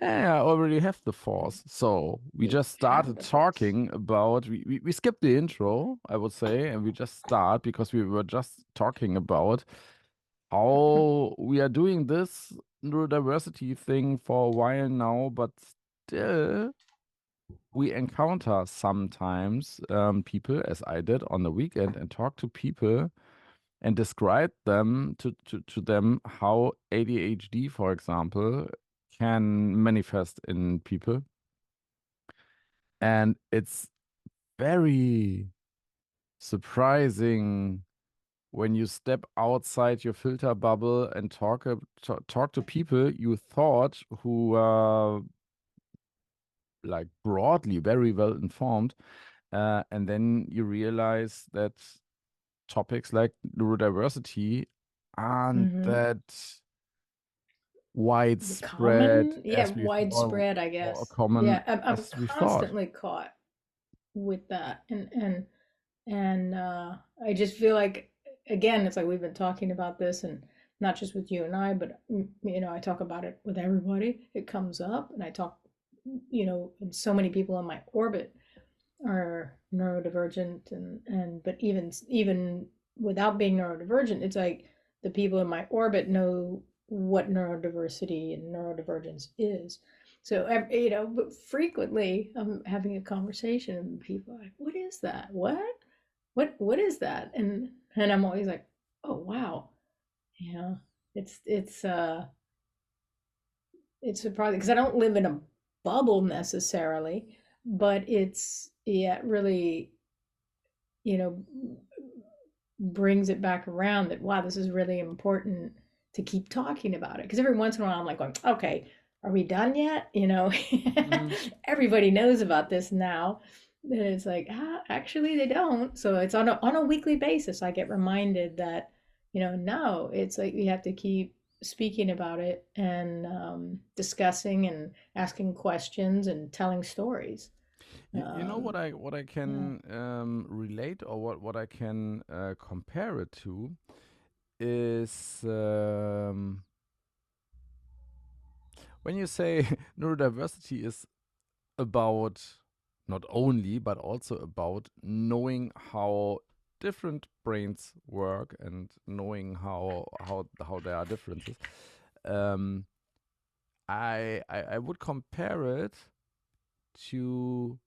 Yeah, I already have the force. So we You just have started the force. talking about we skipped the intro, I would say, and we just start because we were just talking about how we are doing this neurodiversity thing for a while now, but still we encounter sometimes people, as I did on the weekend, and talk to people and describe them to them how ADHD, for example, can manifest in people. And it's very surprising when you step outside your filter bubble and talk to people you thought who are like broadly very well informed, and then you realize that topics like neurodiversity aren't Hmm. that widespread Common, yeah, as we thought widespread, I or guess. common Yeah, I'm as we thought. constantly caught with that, and I just feel like, again, it's like we've been talking about this, and not just with you and I, but I talk about it with everybody. It comes up, and I talk, and so many people in my orbit are neurodivergent, and but even without being neurodivergent, it's like the people in my orbit know what neurodiversity and neurodivergence is. So but frequently I'm having a conversation and people are like, "What is that? What is that?" And I'm always like, "Oh wow, yeah." It's it's surprising because I don't live in a bubble necessarily, but it's, yeah, it really, you know, brings it back around that, wow, this is really important to keep talking about it. Because every once in a while I'm like going, okay, are we done yet? Mhm. Everybody knows about this now. And it's like, actually they don't. So it's on a weekly basis. I get reminded that, no, it's like we have to keep speaking about it and discussing and asking questions and telling stories. You know Um, what I yeah. can relate or what I can compare it to is when you say neurodiversity is about not only but also about knowing how different brains work and knowing how there are differences. Um, I would compare it to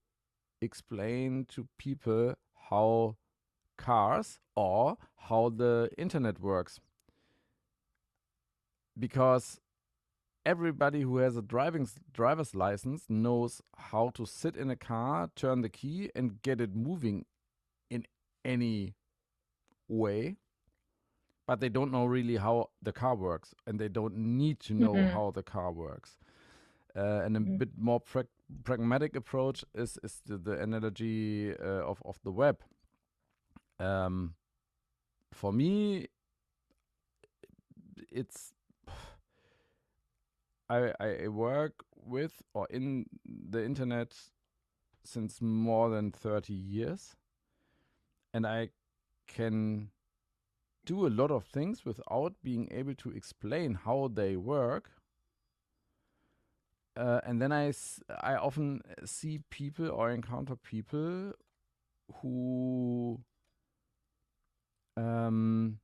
explain to people how cars or how the internet works, because everybody who has a driver's license knows how to sit in a car, turn the key, and get it moving in any way. But they don't know really how the car works, and they don't need to know Mhm. how the car works. And a bit more pragmatic approach is the analogy of the web. Um, for me, it's I work with or in the internet since more than 30 years, and I can do a lot of things without being able to explain how they work. And then I often see people or encounter people who um,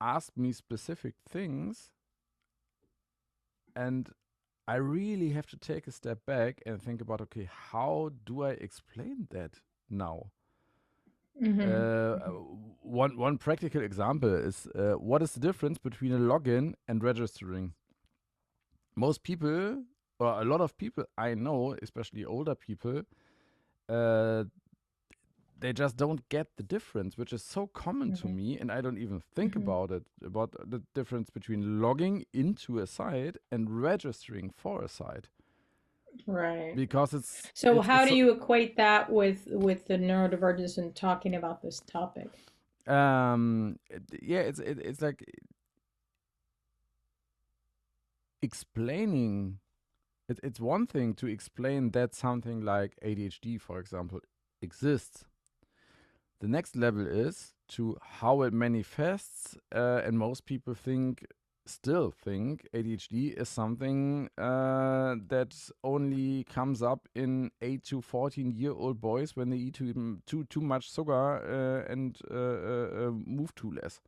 ask me specific things, and I really have to take a step back and think about, okay, how do I explain that now? Mhm. Uh, Mhm. one practical example is what is the difference between a login and registering? Most people, or a lot of people I know, especially older people, uh, they just don't get the difference, which is so common to Mhm. me, and I don't even think Mhm. about it, about the difference between logging into a site and registering for a site, Right. because So how it's do so, you equate that with the neurodivergence and talking about this topic? yeah, it's like explaining. It's one thing to explain that something like ADHD, for example, exists. The next level is to how it manifests, and most people think still think ADHD is something that only comes up in 8 to 14-year-old boys when they eat too much sugar and move too less.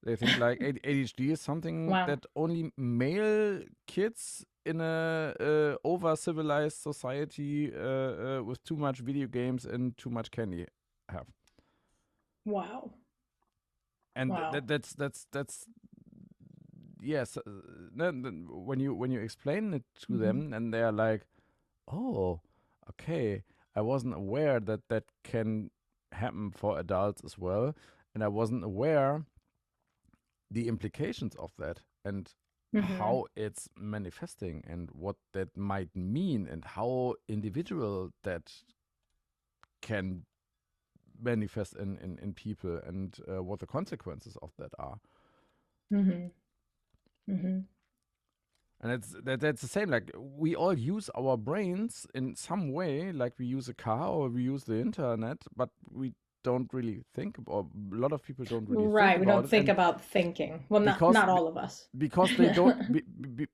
They think like ADHD is something Wow. that only male kids in a over-civilized society with too much video games and too much candy have. Wow. And Wow. that's yes. When you explain it to Hmm. them, and they're like, "Oh, okay, I wasn't aware that that can happen for adults as well, and I wasn't aware the implications of that and Hmm. how it's manifesting and what that might mean and how individual that can manifest in people and what the consequences of that are." Hmm. Hmm. And that's the same. Like we all use our brains in some way, like we use a car or we use the internet, but we don't really think, or a lot of people don't really think Right. We about don't it. think And about thinking. Well, because not all of us. because they don't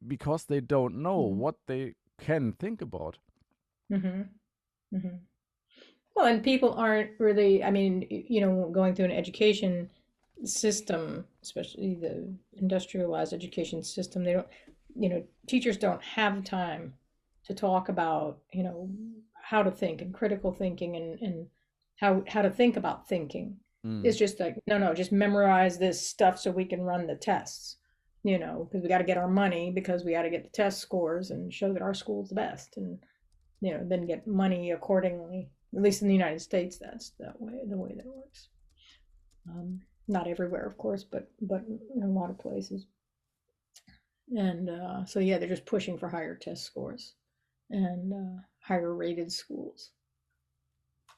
because they don't know Hmm. what they can think about. Hmm. Hmm. Well, and people aren't really, I mean, going through an education system, especially the industrialized education system, they don't, teachers don't have time to talk about, how to think and critical thinking and how to think about thinking. Mm. It's just like, no, no, just memorize this stuff so we can run the tests, because we got to get our money because we got to get the test scores and show that our school's the best. And then get money accordingly. At least in the United States, that's that way the way that works. Not everywhere, of course, but in a lot of places. And so yeah, they're just pushing for higher test scores and higher rated schools.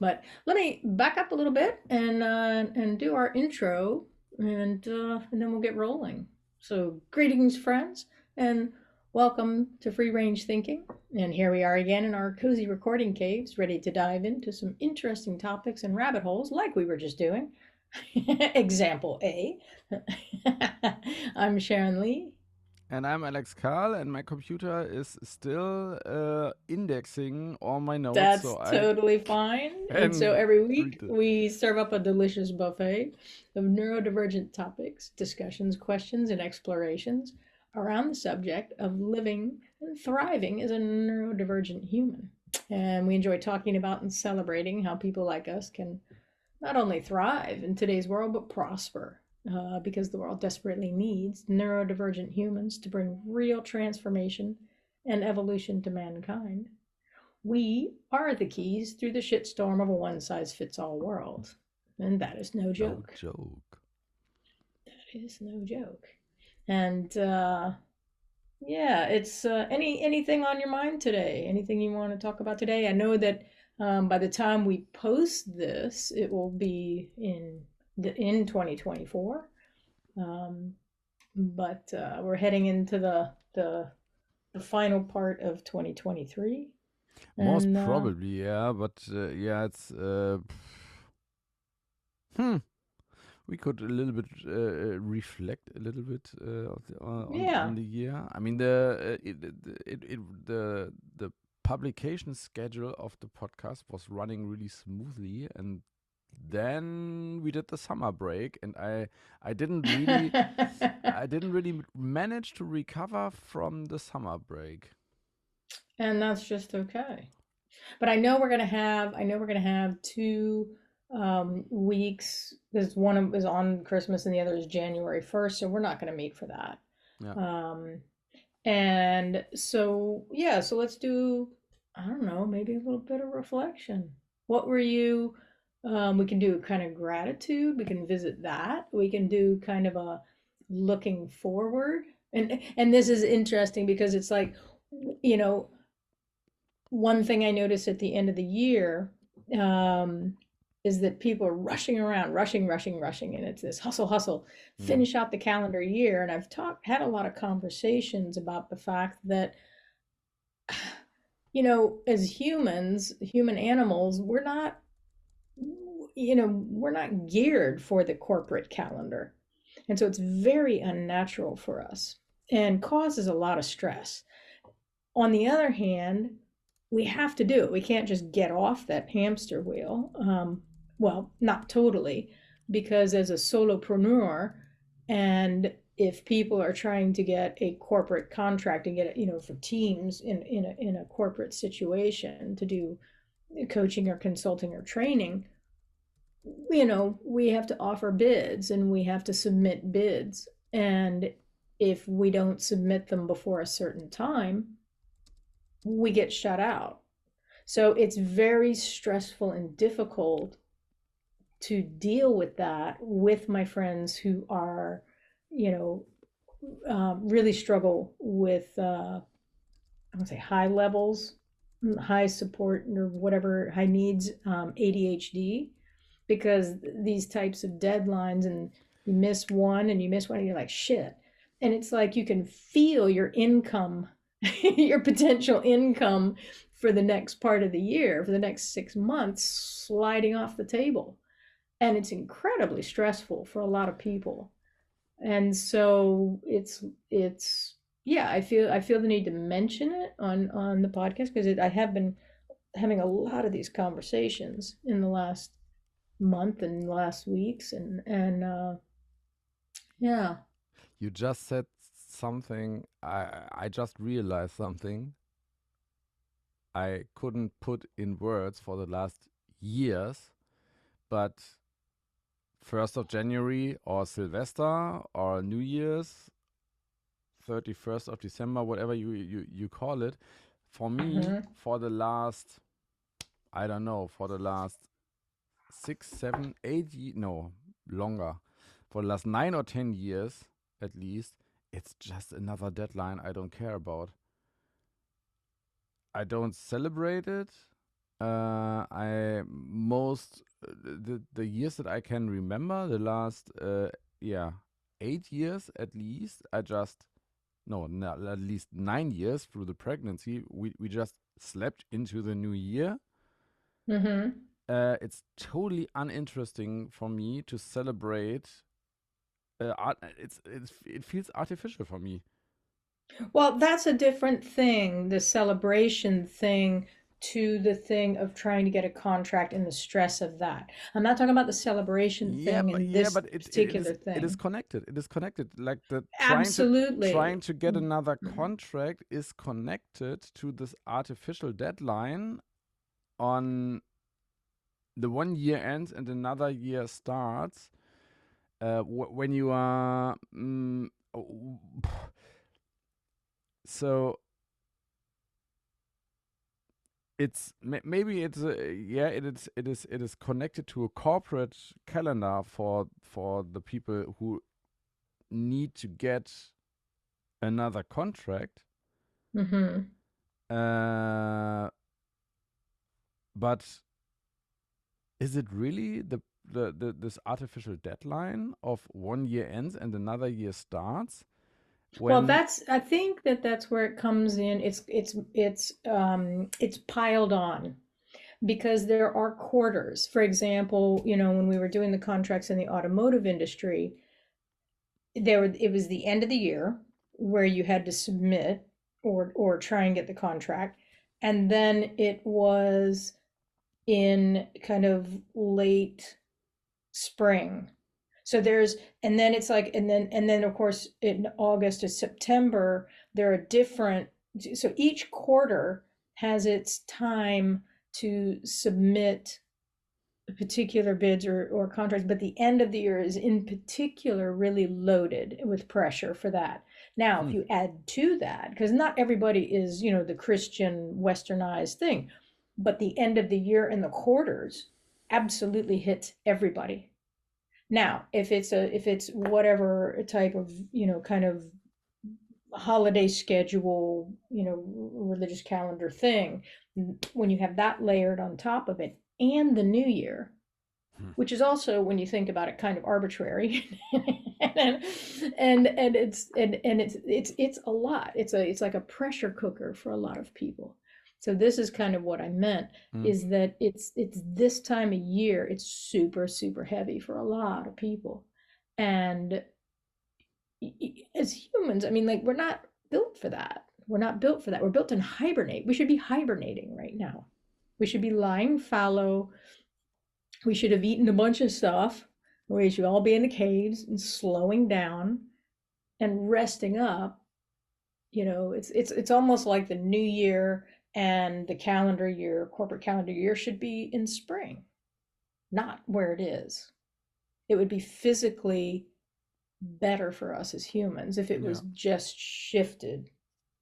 But let me back up a little bit and do our intro, and then we'll get rolling. So greetings, friends, and welcome to Free Range Thinking. And here we are again in our cozy recording caves, ready to dive into some interesting topics and rabbit holes, like we were just doing. Example A. I'm Sharon Leigh. And I'm Alex Kahl, and my computer is still indexing all my notes, That's so I totally fine. And so can every read week it. we serve up a delicious buffet of neurodivergent topics, discussions, questions, and explorations around the subject of living and thriving as a neurodivergent human. And we enjoy talking about and celebrating how people like us can not only thrive in today's world, but prosper. Because the world desperately needs neurodivergent humans to bring real transformation and evolution to mankind. We are the keys through the shitstorm of a one size fits all world. And that is no No joke. joke. That is no joke. And yeah, it's anything on your mind today? Anything you want to talk about today? I know that by the time we post this, it will be in 2024. Um, but we're heading into the final part of 2023. Most And probably, yeah, but yeah, it's hmm. We could a little bit reflect a little bit yeah. on the year. I mean, the publication schedule of the podcast was running really smoothly, and then we did the summer break, and I didn't really I didn't really manage to recover from the summer break. And that's just okay. But I know we're gonna have two weeks because one is on Christmas and the other is January 1st, so we're not gonna meet for that. Yeah. Um, and so yeah, so let's do, I don't know, maybe a little bit of reflection. What were you? We can do kind of gratitude. We can visit that. We can do kind of a looking forward. And this is interesting because it's like, you know, one thing I noticed at the end of the year um, is that people are rushing around, rushing, and it's this hustle, hustle, Mm. finish out the calendar year. And I've had a lot of conversations about the fact that, as humans, human animals, we're not geared for the corporate calendar. And so it's very unnatural for us and causes a lot of stress. On the other hand, we have to do it. We can't just get off that hamster wheel. Well, not totally, because as a solopreneur, and if people are trying to get a corporate contract and get it, for teams in a corporate situation to do coaching or consulting or training, we have to offer bids and we have to submit bids. And if we don't submit them before a certain time, we get shut out. So it's very stressful and difficult to deal with that with my friends who are, really struggle with, I would say, high levels, high support or whatever, high needs, ADHD, because these types of deadlines, and you miss one and you miss one and you're like, shit. And it's like you can feel your income, your potential income for the next part of the year, for the next 6 months, sliding off the table. And it's incredibly stressful for a lot of people. And so it's yeah, I feel the need to mention it on the podcast because I have been having a lot of these conversations in the last month and last weeks, and yeah. You just said something. I just realized something I couldn't put in words for the last years, but 1st of January or Sylvester or New Year's, 31st of December, whatever you call it, for me, Hmm. for the last, I don't know, for the last 6, 7, 8 years, no, longer, for the last 9 or 10 years at least, it's just another deadline I don't care about. I don't celebrate it. I most the years that I can remember, the last yeah 8 years at least, I just no, at least 9 years through the pregnancy, we just slept into the new year. Hmm. It's totally uninteresting for me to celebrate. It feels artificial for me. Well, that's a different thing, the celebration thing, to the thing of trying to get a contract and the stress of that. I'm not talking about the celebration thing in Yeah, this but particular it is thing. connected. It is connected. Like the trying Absolutely. to get another contract is connected to this artificial deadline on the one year ends and another year starts. When you are so it's maybe it's yeah, it is connected to a corporate calendar for the people who need to get another contract. Hmm. uh but is it really this artificial deadline of one year ends and another year starts Well, when I think that's where it comes in. It's piled on because there are quarters. For example, when we were doing the contracts in the automotive industry, it was the end of the year where you had to submit or try and get the contract. And then it was in kind of late spring. So and then it's like, and then of course in August to September, there are different, so each quarter has its time to submit particular bids or contracts, but the end of the year is in particular really loaded with pressure for that. Now, if hmm, you add to that, because not everybody is, the Christian westernized thing, but the end of the year and the quarters absolutely hits everybody. Now, if it's whatever type of, kind of holiday schedule, religious calendar thing, when you have that layered on top of it and the new year, hmm, which is also, when you think about it, kind of arbitrary. And it's a lot. It's like a pressure cooker for a lot of people. So this is kind of what I meant, hmm. is that it's this time of year, it's super super heavy for a lot of people. And as humans, I mean, like, we're not built for that. We're not built for that. We're built to hibernate. We should be hibernating right now. We should be lying fallow. We should have eaten a bunch of stuff. We should all be in the caves and slowing down and resting up. It's almost like the new year and the calendar year, corporate calendar year, should be in spring, not where it is. It would be physically better for us as humans if it Yeah. was just shifted,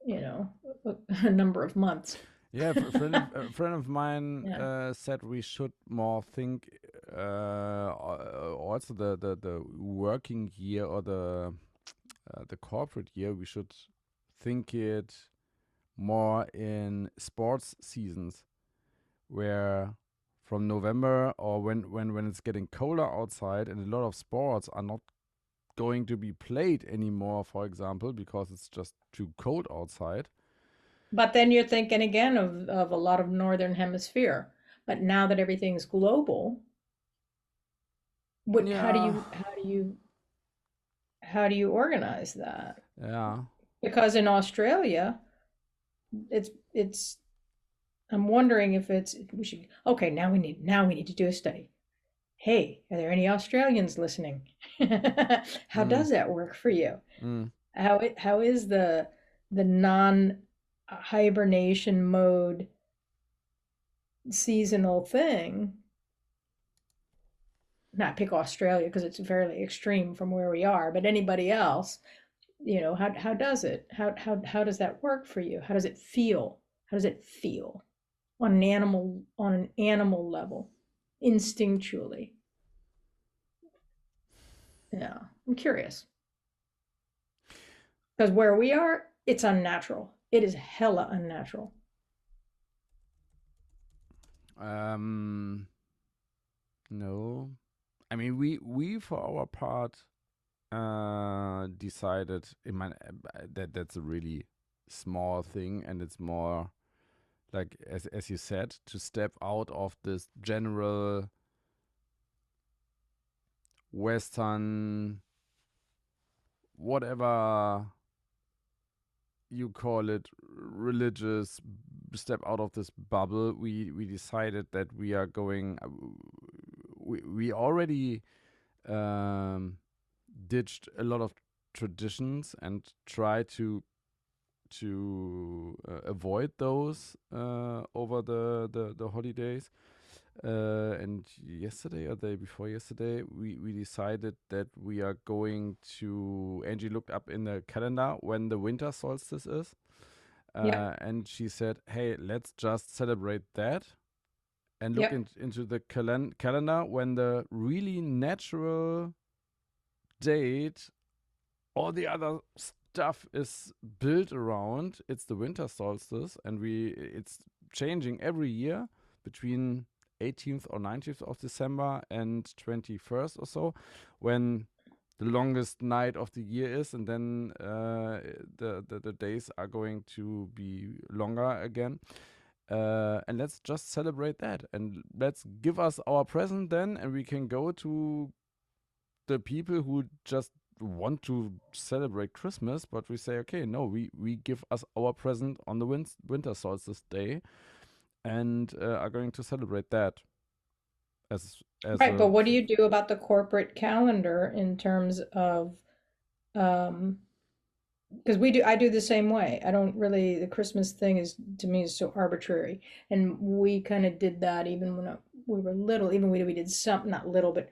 a number of months. Yeah, a friend of mine Yeah. said we should more think also the working year or the corporate year. We should think it more in sports seasons, where from November or when it's getting colder outside and a lot of sports are not going to be played anymore, for example, because it's just too cold outside. But then you're thinking again of a lot of northern hemisphere. But now that everything's global, how do Yeah, you organize that? yeah. Because in Australia, it's I'm wondering if we should, okay, now we need to do a study. Hey, are there any Australians listening? How Mm, does that work for you? mm. How is the non hibernation mode seasonal thing? Not pick Australia because it's fairly extreme from where we are, but anybody else, how does it? How does that work for you? How does it feel? How does it feel on an animal level, instinctually? Yeah, I'm curious. Because where we are, it's unnatural. It is hella unnatural. Um, no. I mean, we for our part decided that that's a really small thing, and it's more like as you said, to step out of this general Western, whatever you call it, religious, step out of this bubble. We decided that we are going. We already um, ditched a lot of traditions and try to avoid those over the holidays. And yesterday or the day before yesterday, we decided that we are going to. Angie looked up in the calendar when the winter solstice is, Yep, and she said, "Hey, let's just celebrate that and look yep. into the calendar when the really natural date, all the other stuff is built around. It's the winter solstice, and it's changing every year between 18th or 19th of December and 21st or so, when the longest night of the year is, and then the days are going to be longer again. And let's just celebrate that, and let's give us our present then, and we can go to the people who just want to celebrate Christmas, but we say, okay, no, we give us our present on the winter solstice day, and are going to celebrate that as Right, a but what do you do about the corporate calendar in terms of, um, because I do the same way. I don't really, the Christmas thing is, to me, is so arbitrary. And we kind of did that even when we were little, even we did some, not little, but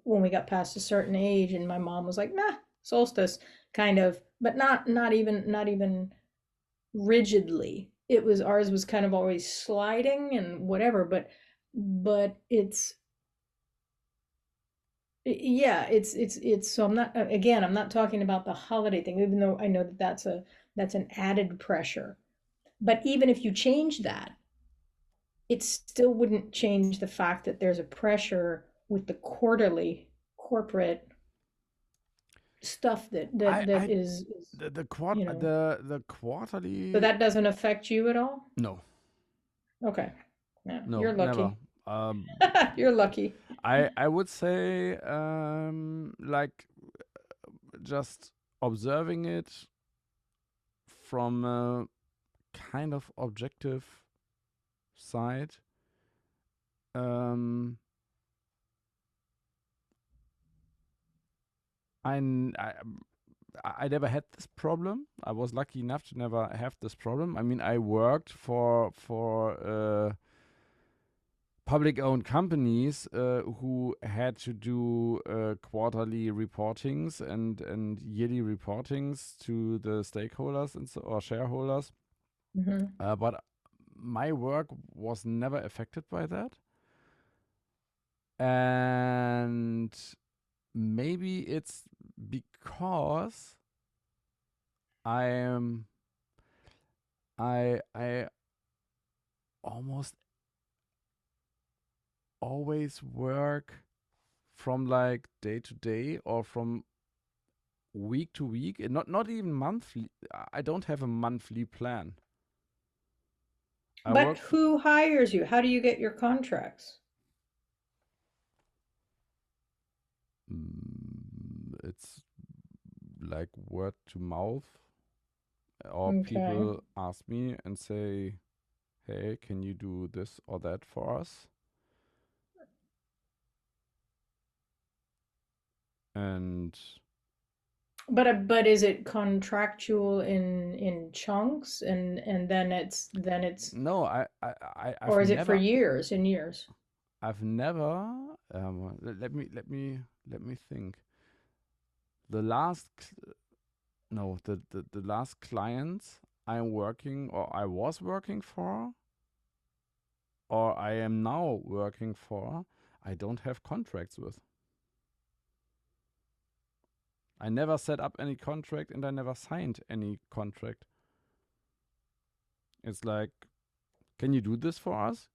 when we got past a certain age, and my mom was like, nah, solstice, kind of, but not even rigidly. Ours was kind of always sliding and whatever, but yeah, it's so I'm not talking about the holiday thing, even though I know that that's an added pressure. But even if you change that, it still wouldn't change the fact that there's a pressure with the quarterly corporate stuff that I is, the the so quarterly. that doesn't affect you at all? No, Okay. Yeah, no, you're never. lucky. Um, You're lucky. I would say like just observing it from a kind of objective side, um, I, n- I never had this problem. I was lucky enough to never have this problem. I mean, I worked for public-owned companies who had to do quarterly reportings and yearly reportings to the stakeholders and or shareholders. But my work was never affected by that. And maybe it's because I am I almost always work from like day to day or from week to week, and not even monthly. I don't have a monthly plan. I But work who hires you? How do you get your contracts? it's like word to mouth, or Okay. people ask me and say, "Hey, can you do this or that for us?" And But is it contractual in chunks and then it's no, I've or is it for never, years and years? I've never. Let me think. The last, no, the last clients I'm working or I was working for or I am now working for, I don't have contracts with. I never set up any contract and I never signed any contract. It's like, can you do this for us?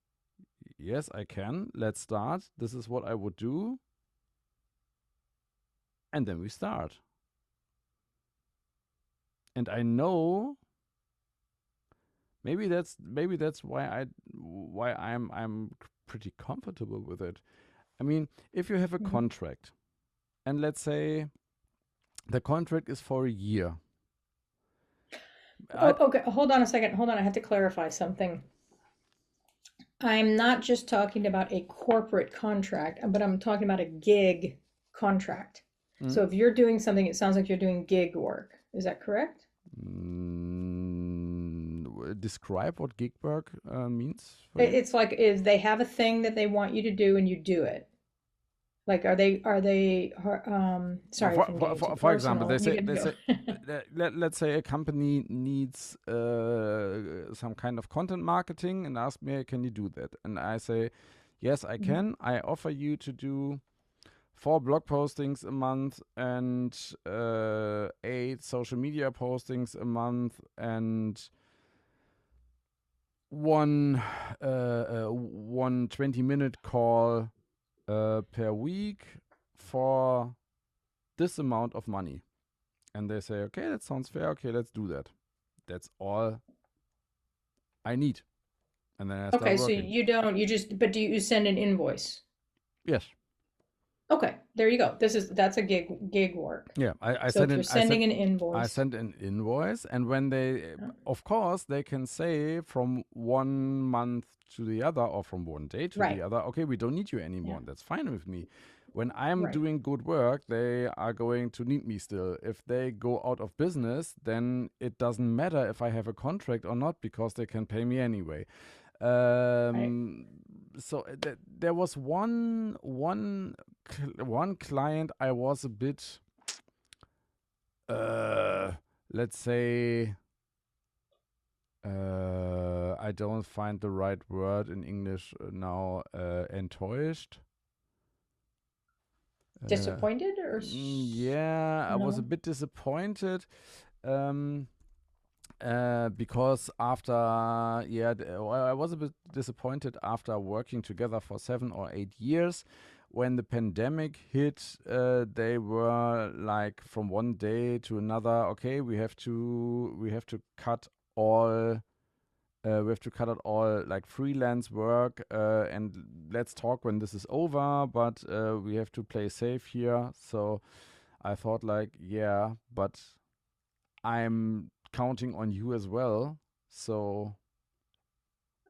Yes, I can. Let's start. This is what I would do. And then we start. And I know maybe that's why I'm pretty comfortable with it. I mean, if you have a Mhm. contract and let's say the contract is for a year. I Oh, okay. Hold on a second. Hold on. I have to clarify something. I'm not just talking about a corporate contract, but I'm talking about a gig contract. mm, So if you're doing something, it sounds like you're doing gig work. Is that correct? describe what gig work means for you. It's like is they have a thing that they want you to do and you do it. Like are they sorry if I'm getting too For example, personal. You can they go. say let's say a company needs some kind of content marketing and ask me, can you do that? And I say, yes, I Mhm. can. I offer you to do 4 blog postings a month and 8 social media postings a month and one 20-minute call per week for this amount of money. And they say, okay, that sounds fair. Okay, let's do that. That's all I need. And then I start Okay, so working. you don't you just but do you send an invoice? Yes. Okay, there you go. That's a gig work. Yeah. So if you're sending an I invoice, send an invoice, and when they, of course, they can say from 1 month to the other or from one day to the right. other, okay, we don't need you Yeah, anymore. And that's fine with me. When I'm right. doing good work, they are going to need me still. If they go out of business, then it doesn't matter if I have a contract or not because they can pay me anyway. Right. Um, so there was one client I was a bit, uh, let's say, I don't find the right word in English now. Enttäuscht. Uh, Disappointed or yeah, I was a no? bit disappointed. Um, because after I was a bit disappointed after working together for 7 or 8 years. When the pandemic hit, they were like from one day to another. Okay, we have to cut all. We have to cut out all like freelance work and let's talk when this is over. But we have to play safe here. So I thought like, yeah, but I'm counting on you as well. So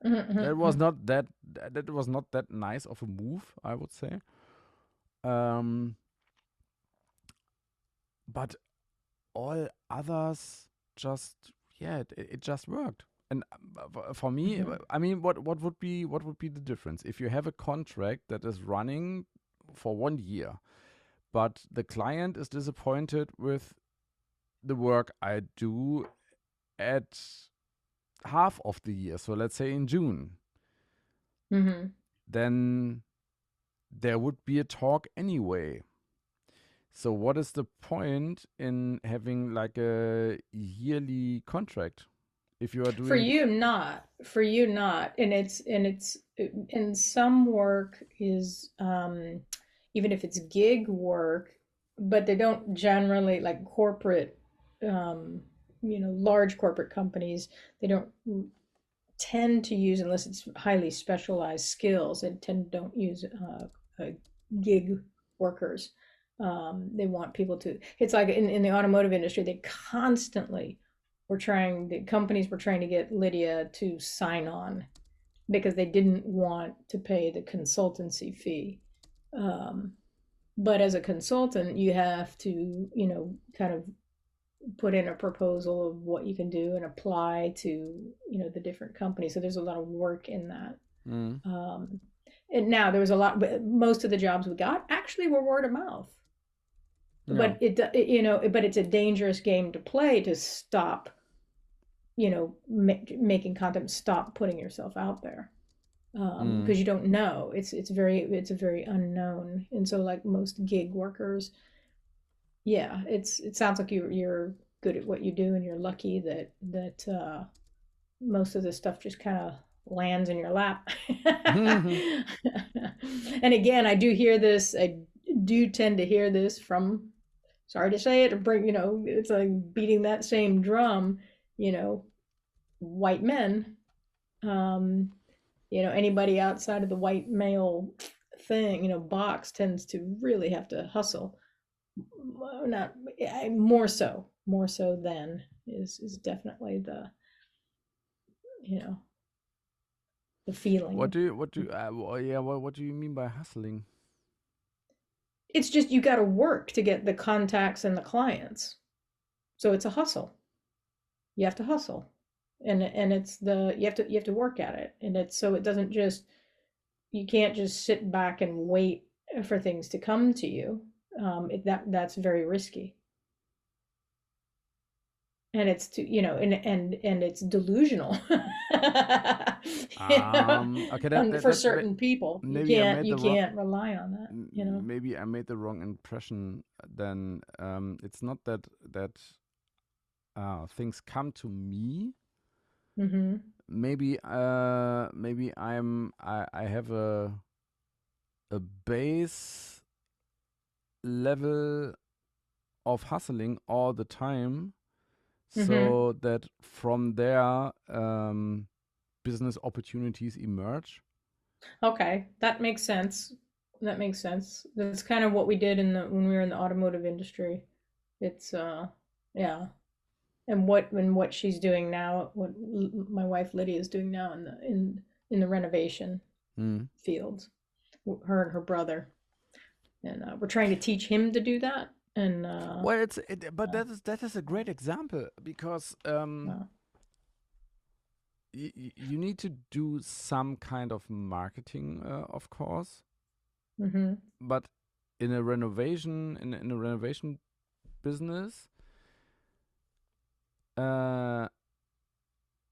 that was Mhm. not that was not that nice of a move, I would say. Um, but all others just, yeah, it just worked. And for me, Mhm. I mean, what would be the difference if you have a contract that is running for 1 year, but the client is disappointed with the work I do at half of the year, so let's say in June, Mhm. then there would be a talk anyway. So what is the point in having like a yearly contract if you are For doing? you, not. For you, not. And some work is, even if it's gig work, but they don't generally, like corporate, um, large corporate companies, they don't tend to use, unless it's highly specialized skills, they don't use gig workers. They want people to, it's like in the automotive industry, they constantly the companies were trying to get Lydia to sign on because they didn't want to pay the consultancy fee. Um, but as a consultant, you have to, kind of put in a proposal of what you can do and apply to, the different companies. So there's a lot of work in that. Mm, Um, and now there was a lot, but most of the jobs we got actually were word of mouth. yeah. But but it's a dangerous game to play to stop, making content, stop putting yourself out there, Mm. because you don't know. It's a very unknown, and so like most gig workers, yeah, it sounds like you're good at what you do, and you're lucky that most of this stuff just kind of lands in your lap. And again, I do tend to hear this from, sorry to say it, it's like beating that same drum, you know, white men. Um, Anybody outside of the white male thing, box tends to really have to hustle. Not more so than is definitely you know, the feeling. What do you mean by hustling? It's just you got to work to get the contacts and the clients. So it's a hustle. You have to hustle. And it's the you have to work at it. And it's so it doesn't just you can't just sit back and wait for things to come to you. That's very risky. And it's to and it's delusional. Okay, that that For that certain people, maybe I made you the wrong. can't rely on that. Maybe I made the wrong impression. Then it's not that things come to me. Mm-hmm. Maybe I have a base level of hustling all the time, Mm-hmm. so that from there business opportunities emerge. Okay, that makes sense. That makes sense. That's kind of what we did when we were in the automotive industry. It's yeah. And what she's doing now, what my wife Lydia is doing now in the renovation Mm. field, her and her brother, and we're trying to teach him to do that. And Well, but that is a great example because uh, you need to do some kind of marketing, of course, mm-hmm, but in a renovation business, uh,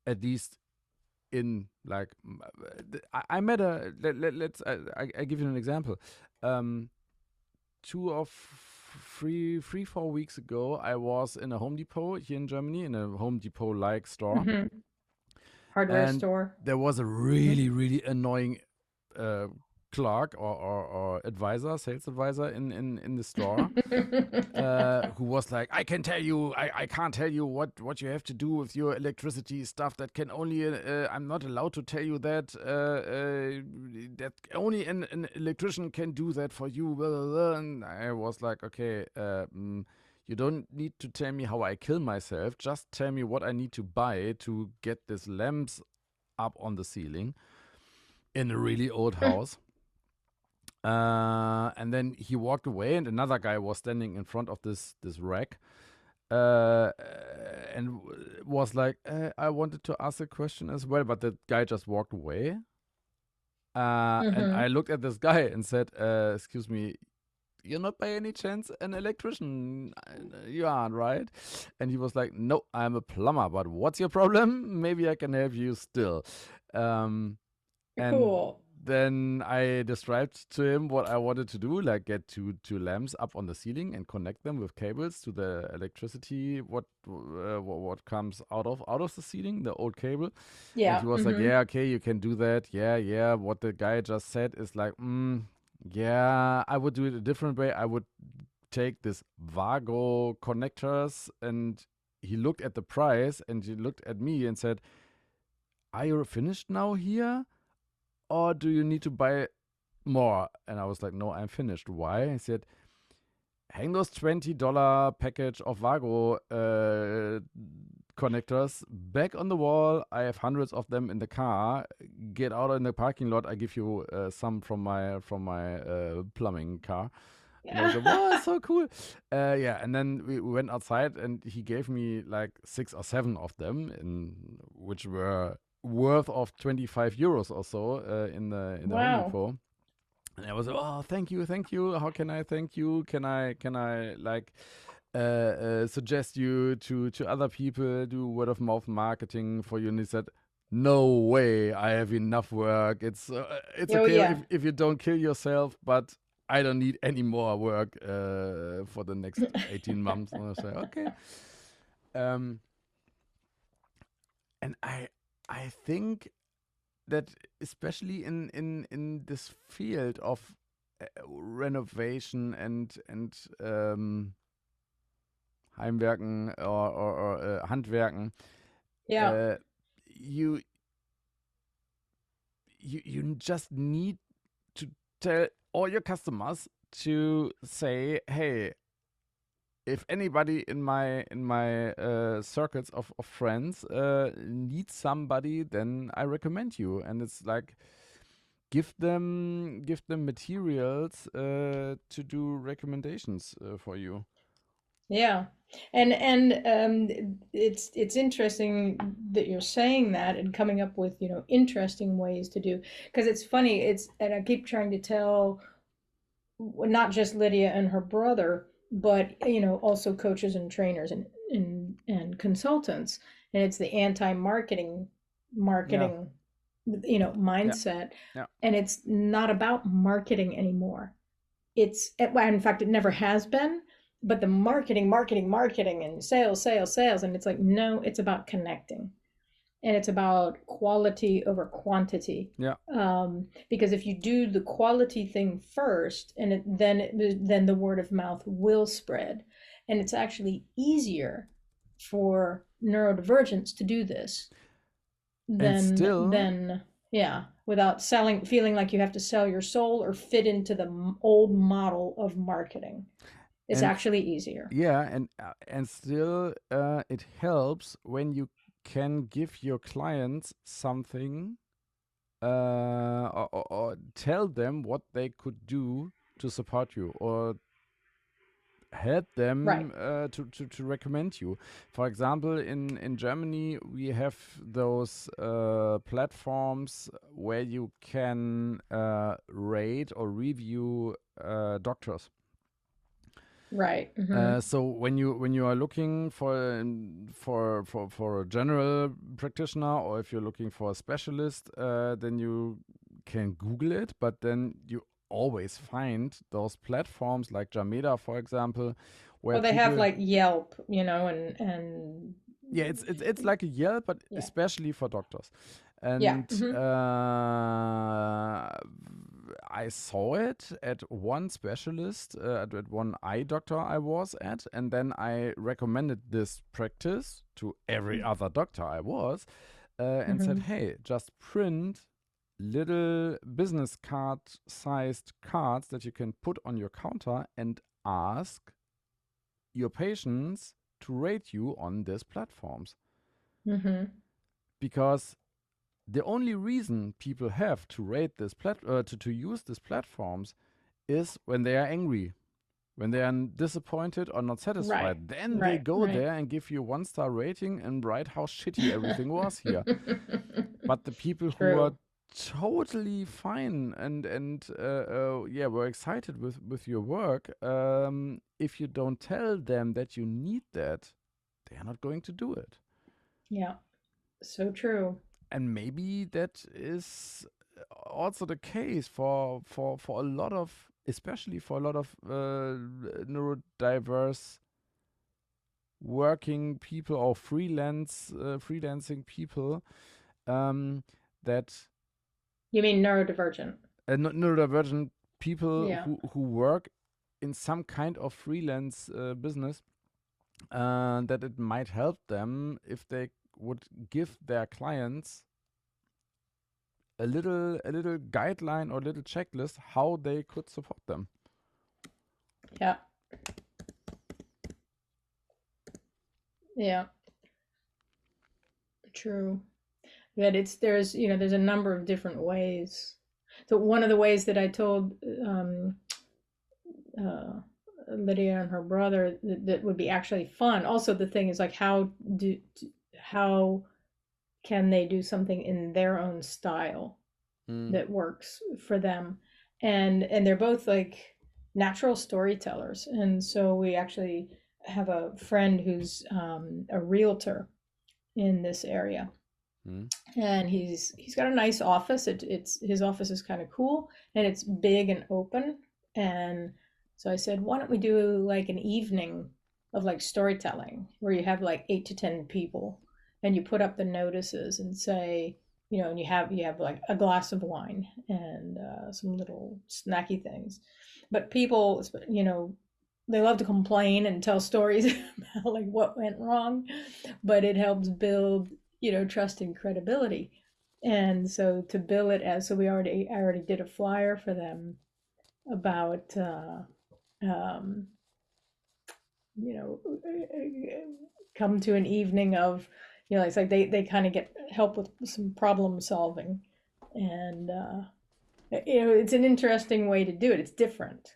at least in like I met a let's I give you an example. Um, 4 weeks ago, I was in a Home Depot here in Germany in a Home Depot like store, mm-hmm. Hardware and store. there was a Mm-hmm. really annoying uh, clerk or advisor, sales advisor in the store, who was like, I can tell you, I can't tell you what you have to do with your electricity stuff. That can only, I'm not allowed to tell you that. That only an electrician can do that for you. Blah, blah, blah. And I was like, okay, you don't need to tell me how I kill myself. Just tell me what I need to buy to get these lamps up on the ceiling in a really old house. And then he walked away, and another guy was standing in front of this rack, and was like, I wanted to ask a question as well, but the guy just walked away. And I looked at this guy and said, excuse me, you're not by any chance an electrician? You aren't, right? And he was like, no, I'm a plumber, but what's your problem? Maybe I can help you still. And Cool. then I described to him what I wanted to do, like get two lamps up on the ceiling and connect them with cables to the electricity. What comes out of the ceiling, the old cable. And Yeah. he was like, yeah, okay, you can do that. Yeah. What the guy just said is like, yeah, I would do it a different way. I would take this Vago connectors. And he looked at the price and he looked at me and said, are you finished now here? Or do you need to buy more? And I was like, no, I'm finished. Why? He said, hang those $20 package of Vago connectors back on the wall. I have hundreds of them in the car. Get out in the parking lot. I give you some from my plumbing car. And I was like, wow, so cool. Yeah, and then we went outside and he gave me like 6 or 7 of them, which were worth of 25 euros or so in the Home Depot. And I was like, oh, thank you. How can I thank you? Can I like suggest you to other people, do word of mouth marketing for you? And he said, no way, I have enough work. It's okay if you don't kill yourself, but I don't need any more work for the next 18 months. And I was like, okay. And I think that especially in this field of renovation and Heimwerken or Handwerken, you just need to tell all your customers to say, hey, if anybody in my circles of friends needs somebody, then I recommend you. And it's like, give them materials to do recommendations for you. Yeah. And it's interesting that you're saying that and coming up with, interesting ways to do, because it's funny, and I keep trying to tell not just Lydia and her brother, but also coaches and trainers and consultants, and it's the anti-marketing mindset. And it's not about marketing anymore. It's, in fact, it never has been, but the marketing and sales, and it's like, no, it's about connecting, and it's about quality over quantity. Because if you do the quality thing first, and then the word of mouth will spread, and it's actually easier for neurodivergents to do this than without feeling like you have to sell your soul or fit into the old model of marketing. It's actually easier. Yeah, and still it helps when you can give your clients something or tell them what they could do to support you or help them to recommend you. For example, in Germany, we have those platforms where you can rate or review doctors. Right. So when you are looking for a general practitioner, or if you're looking for a specialist, then you can Google it. But then you always find those platforms like Jameda, for example, where they have like Yelp, and yeah, it's like a Yelp, but I saw it at one specialist, at one eye doctor I was at, and then I recommended this practice to every other doctor I was, and said, Mm-hmm. hey, just print little business card sized cards that you can put on your counter and ask your patients to rate you on these platforms. Mm-hmm. Because the only reason people have to rate this to use these platforms is when they are angry, when they are disappointed or not Right. satisfied. Then they Right. go Right. there and give you 1-star rating and write how shitty everything was here. But the people who are True. totally fine and yeah, were excited with your work, if you don't tell them that you need that, they are not going to do it. Yeah. So true. And maybe that is also the case for a lot of, especially for a lot of neurodiverse working people or freelancing people, that You mean neurodivergent? neurodivergent people Yeah. who work in some kind of freelance business, that it might help them if they would give their clients a little guideline or little checklist how they could support them. Yeah. Yeah. True. That there's a number of different ways. So one of the ways that I told uh, Lydia and her brother that would be actually fun. Also, the thing is like how can they do something in their own style Mm. that works for them, and they're both like natural storytellers, and so we actually have a friend who's a realtor in this area, Mm. and he's got a nice office. It's his office is kind of cool, and it's big and open. And so I said, why don't we do like an evening of like storytelling where you have like 8 to 10 people, and you put up the notices and say, and you have like a glass of wine and some little snacky things, but people, they love to complain and tell stories about like what went wrong, but it helps build trust and credibility. And so to bill it as, so I already did a flyer for them about um, you know come to an evening of, it's like they kind of get help with some problem solving. And it's an interesting way to do it. It's different,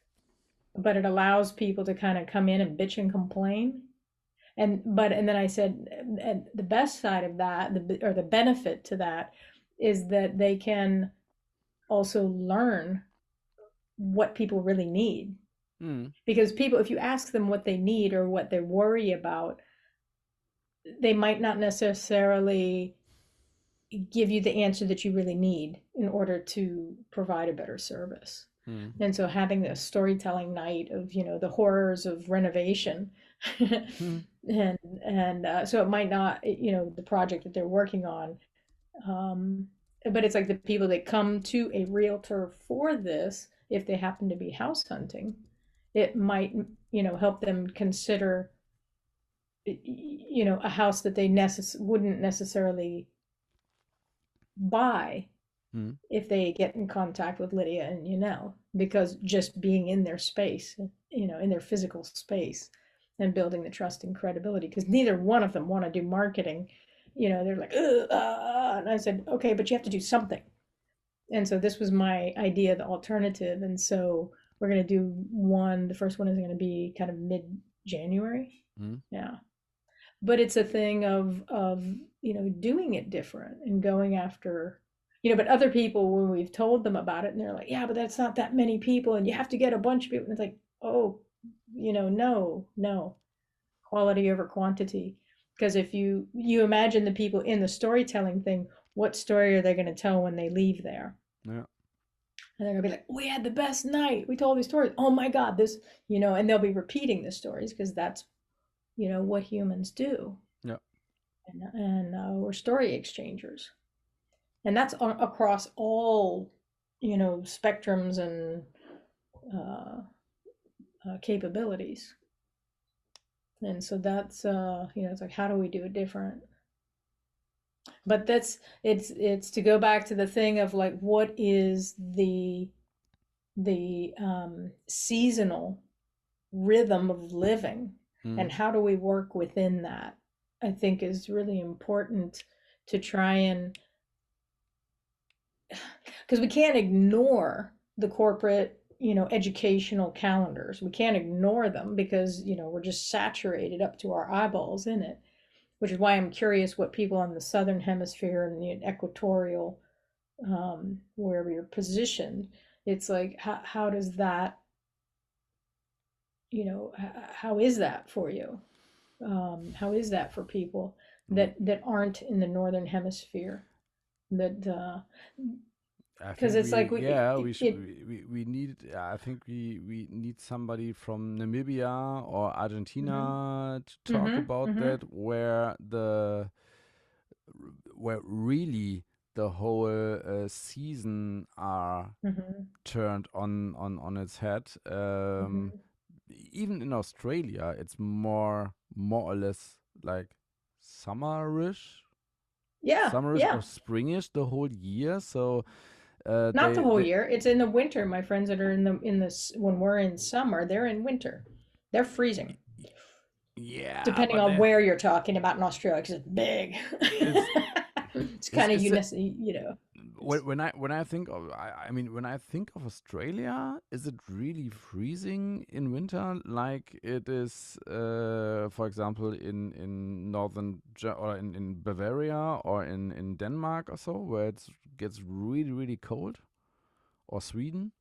but it allows people to kind of come in and bitch and complain. And then I said, and the best side of that, or the benefit to that, is that they can also learn what people really need. Mm. Because people, if you ask them what they need or what they worry about, they might not necessarily give you the answer that you really need in order to provide a better service. Mm. And so having a storytelling night of, the horrors of renovation, Mm. and so it might not, the project that they're working on, um, but it's like the people that come to a realtor for this, if they happen to be house hunting, it might, help them consider, a house that they wouldn't necessarily buy Mm. if they get in contact with Lydia and because just being in their space, in their physical space, and building the trust and credibility, because neither one of them want to do marketing. They're like, and I said, okay, but you have to do something. And so this was my idea, the alternative. And so we're going to do one. The first one is going to be kind of mid-January. Mm. Yeah. But it's a thing of doing it different and going after, but other people, when we've told them about it, and they're like, yeah, but that's not that many people, and you have to get a bunch of people. And it's like, oh, no, quality over quantity. Because if you imagine the people in the storytelling thing, what story are they going to tell when they leave there? Yeah. And they're gonna be like, we had the best night. We told these stories. Oh my God, this, and they'll be repeating the stories because that's, what humans do. Yeah. And we're story exchangers. And that's across all, spectrums and uh, capabilities. And so that's it's like, how do we do it different? But it's to go back to the thing of like, what is the seasonal rhythm of living, and Mm. how do we work within that? I think is really important to try and, because we can't ignore the corporate, educational calendars. We can't ignore them because, we're just saturated up to our eyeballs in it, which is why I'm curious what people on the southern hemisphere and the equatorial, wherever you're positioned, it's like, how does that, how is that for you? How is that for people W- that aren't in the northern hemisphere? That I because think it's like we need I think we need somebody from Namibia or Mhm, Argentina to talk mhm, about mhm, that, where really the whole season are mhm, turned on its head. mhm. Even in Australia, it's more or less like summerish, Yeah, summerish or yeah. springish the whole year. So Not the whole year. It's in the winter. My friends that are in this when we're in summer, they're in winter. They're freezing. yeah, Depending but on where you're talking about in Australia, because it's big. it's It's is kind of is it's when I think of I mean when I think of Australia, is it really freezing in winter like it is, for example, in or in Bavaria or in Denmark or so, where it gets really cold, or Sweden,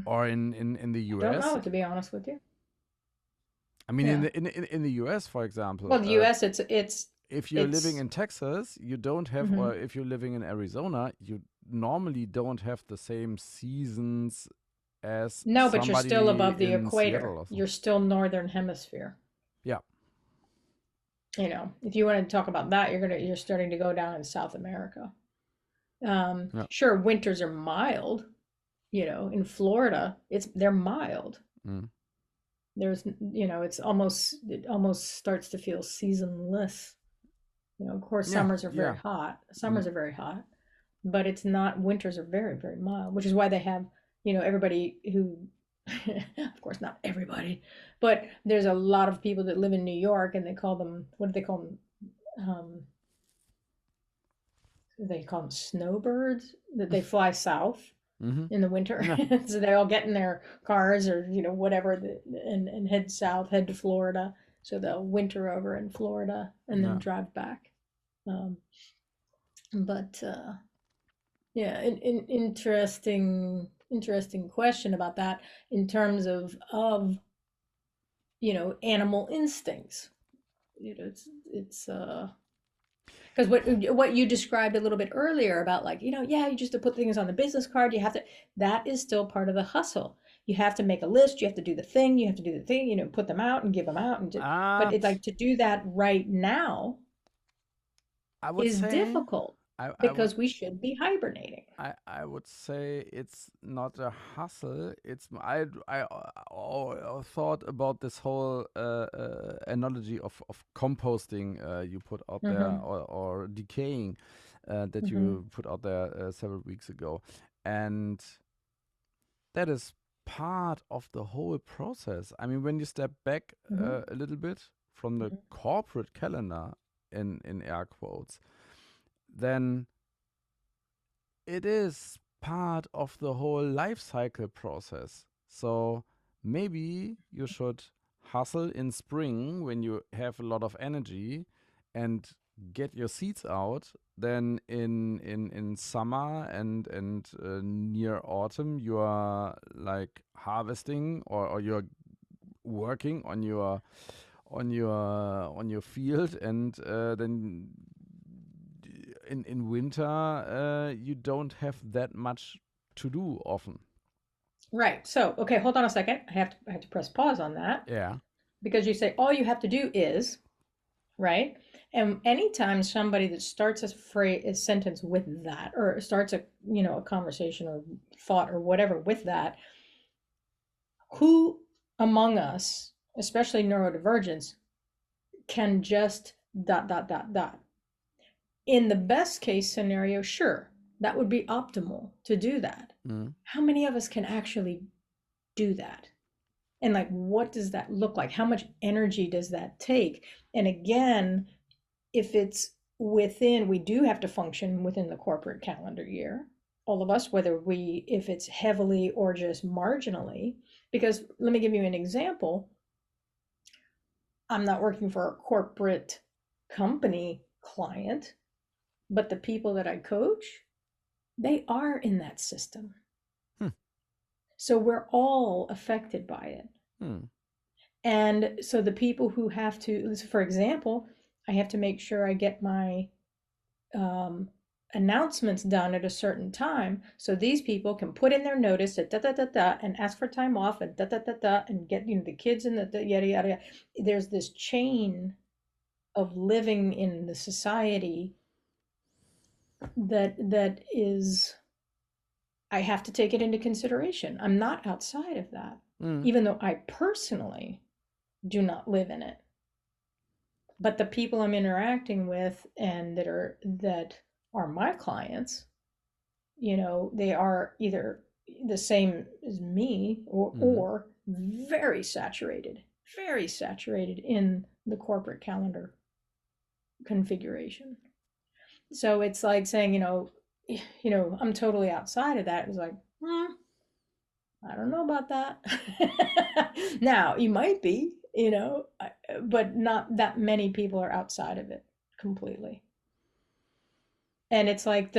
or in the I don't US? know, to be honest with you. I mean, Yeah. in the US, for example, Well, the U.S. if you're living it's in Texas, you don't have, or mhm. if you're living in Arizona, you normally don't have the same seasons as No, but you're still somebody above the in Seattle equator. or so. You're still northern hemisphere. Yeah, If you want to talk about that, you're starting to go down in South America. yeah. Sure, winters are mild. In Florida, they're mild. Mm. There's, it almost starts to feel seasonless. Of course, Yeah, summers are very yeah. hot. Mm. Summers are very hot, but it's not. Winters are very, very mild, which is why they have, everybody who, of course, not everybody, but there's a lot of people that live in New York, and they call them, what do they call them? They call them snowbirds, that they fly south Mm-hmm. in the winter. Yeah, So they all get in their cars or whatever, and head south, head to Florida. So they'll winter over in Florida and then yeah. drive back. Um, but yeah, interesting question about that in terms of animal instincts. It's because what you described a little bit earlier about, like, yeah, you just to put things on the business card, you have to, that is still part of the hustle. You have to make a list, you have to do the thing, put them out and give them out, but Uh, it's like, to do that right now I would is say difficult I would because we should be hibernating. I would say it's not a hustle. I thought about this whole analogy of composting, you put out there, Mm-hmm. or decaying, that Mm-hmm. you put out there several weeks ago, and that is part of the whole process. I mean, when you step back Mm-hmm. a little bit from the corporate calendar, in air quotes, then it is part of the whole life cycle process. So maybe you should hustle in spring when you have a lot of energy and get your seeds out. Then in summer and near autumn, you are like harvesting, or you're working on your field, and then in winter, you don't have that much to do often. Right. So, okay, hold on a second. I have to press pause on that, Yeah. because you say all you have to do is, right? And anytime somebody that starts a sentence with that, or starts a a conversation or thought or whatever with that, who among us, especially neurodivergents, can just dot dot dot dot? In the best case scenario, sure, that would be optimal to do that. How many of us can actually do that? And like, what does that look like? How much energy does that take? And again, if it's within, we do have to function within the corporate calendar year, all of us, if it's heavily or just marginally. Because let me give you an example. I'm not working for a corporate company client, but the people that I coach, they are in that system. So we're all affected by it. And so the people who have to, for example, I have to make sure I get my announcements done at a certain time, so these people can put in their notice at da da da da and ask for time off and da da da da and get the kids in the yada yada yada. There's this chain of living in the society that is, I have to take it into consideration. I'm not outside of that, even though I personally do not live in it. But the people I'm interacting with and that are my clients, they are either the same as me or very saturated in the corporate calendar configuration. So it's like saying, I'm totally outside of that. It's like, I don't know about that. Now, you might be, but not that many people are outside of it completely. And it's like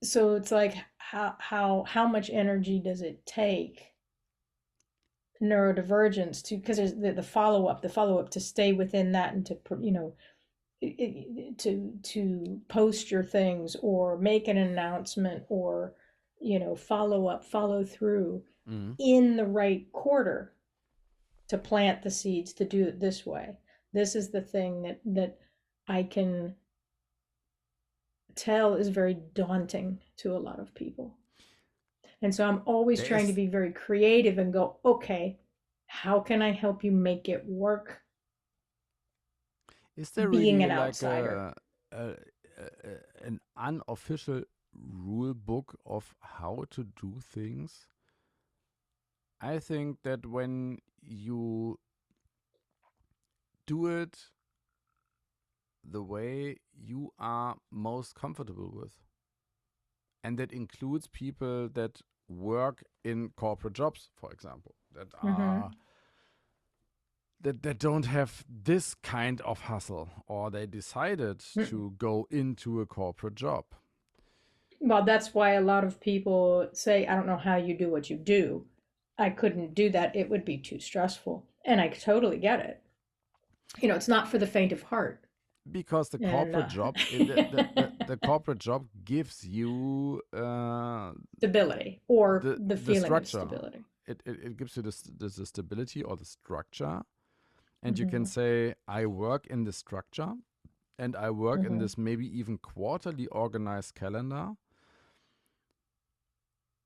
so it's like how much energy does it take neurodivergence to, because there's the follow-up to stay within that and to to post your things or make an announcement or follow through in the right quarter, to plant the seeds, to do it this way. This is the thing that I can tell is very daunting to a lot of people. And so I'm always trying to be very creative and go, okay, how can I help you make it work? Is there being really an like outsider? an unofficial rule book of how to do things? I think that when you do it the way you are most comfortable with, and that includes people that work in corporate jobs, for example, that are that don't have this kind of hustle, or they decided to go into a corporate job. Well, that's why a lot of people say, I don't know how you do what you do. I couldn't do that. It would be too stressful. And I totally get it. It's not for the faint of heart. Because the And corporate job, the corporate job gives you stability, or the the feeling of structure. stability. It gives you the stability or the structure, and you can say, I work in this structure, and I work in this maybe even quarterly organized calendar.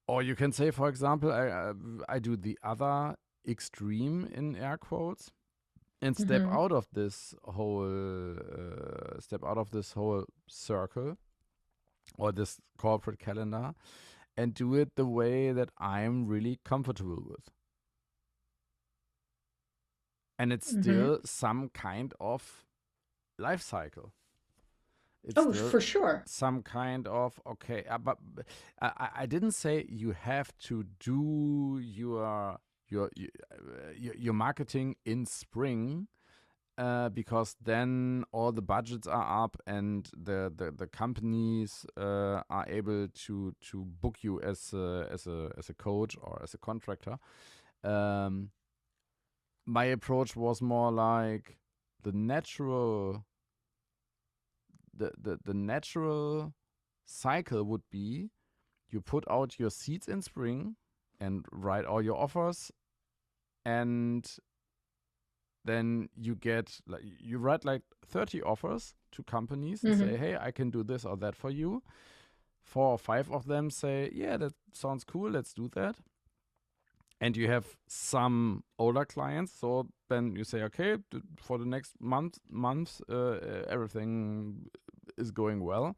Or you can say, for example, I do the other extreme in air quotes, and step out of this whole circle or this corporate calendar, and do it the way that I'm really comfortable with. And it's still some kind of life cycle. It's still for sure. some kind of, okay, but I didn't say you have to do your marketing in spring, because then all the budgets are up and the companies are able to book you as a coach or as a contractor. My approach was more like the natural the natural cycle would be, you put out your seeds in spring and write all your offers, and then you get like you write like 30 offers to companies and Mm-hmm. say, hey, I can do this or that for you. 4 or 5 of them say, yeah, that sounds cool, let's do that. And you have some older clients, so then you say, okay, for the next months, everything is going well.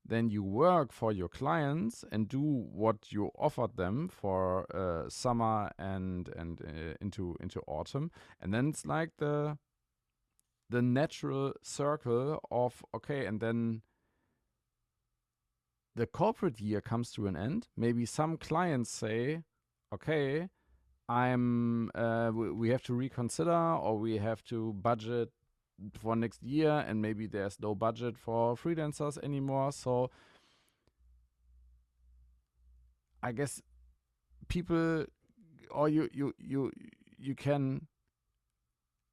Then you work for your clients and do what you offered them for summer and into autumn, and then it's like the natural circle of okay, and then the corporate year comes to an end. Maybe some clients say, okay, we have to reconsider, or we have to budget for next year, and maybe there's no budget for freelancers anymore. So I guess people, or you can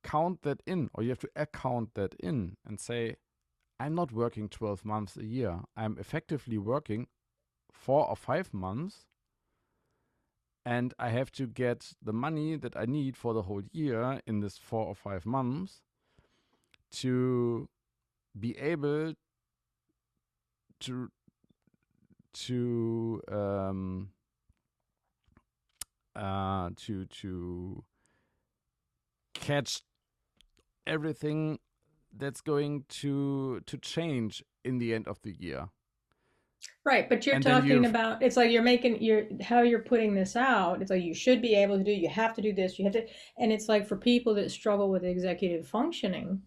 count that in, or you have to account that in and say, I'm not working 12 months a year. I'm effectively working 4 or 5 months, and I have to get the money that I need for the whole year in this 4 or 5 months to be able to to um to catch everything that's going to change in the end of the year. Right, but you're And then talking you've about it's like you're making you're how you're putting this out. It's like you should be able to do, you have to do this, you have to, and it's like for people that struggle with executive functioning,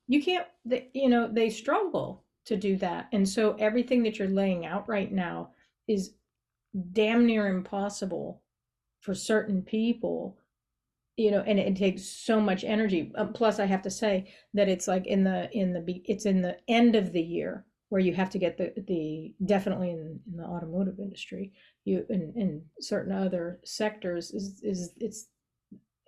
you can't, they struggle to do that. And so everything that you're laying out right now is damn near impossible for certain people, and it takes so much energy. Plus, I have to say that it's like it's in the end of the year where you have to get the definitely in the automotive industry, you in certain other sectors is it's